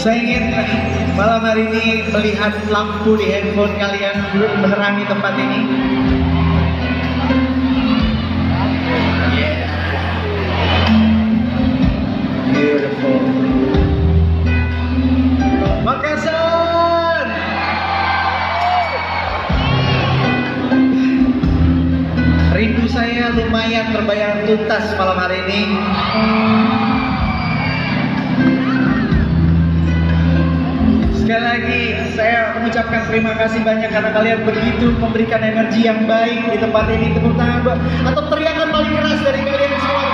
Saya ingin malam hari ini melihat lampu di handphone kalian menerangi tempat ini. Yeah. Beautiful. Makassar. Rindu saya lumayan terbayang tuntas malam hari ini. Sekali lagi saya mengucapkan terima kasih banyak karena kalian begitu memberikan energi yang baik di tempat ini. Tepuk tangan atau teriakan paling keras dari kalian semua.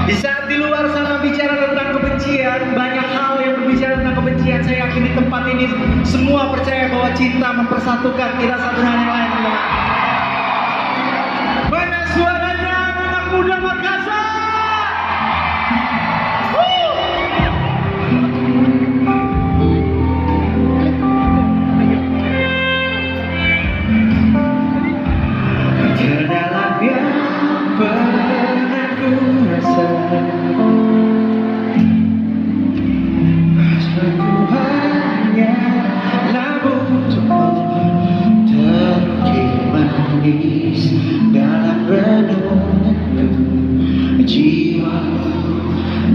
Di saat di luar sana bicara tentang kebencian, banyak hal yang berbicara tentang kebencian. Saya yakin di tempat ini semua percaya bahwa cinta mempersatukan kita satu dengan yang lain. Mana suaranya anak muda Makassar? Terdalam yang pernah ku rasa, aku hanyalah untukmu, terukir manis dalam renunganku.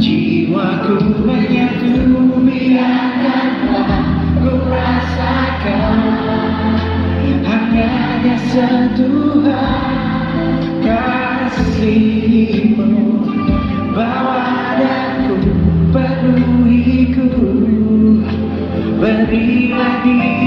Jiwaku menyatu, biarkanlah ku rasakan hangatnya sentuhan kasihmu. Bawa daku, penuhiku, berilah diri.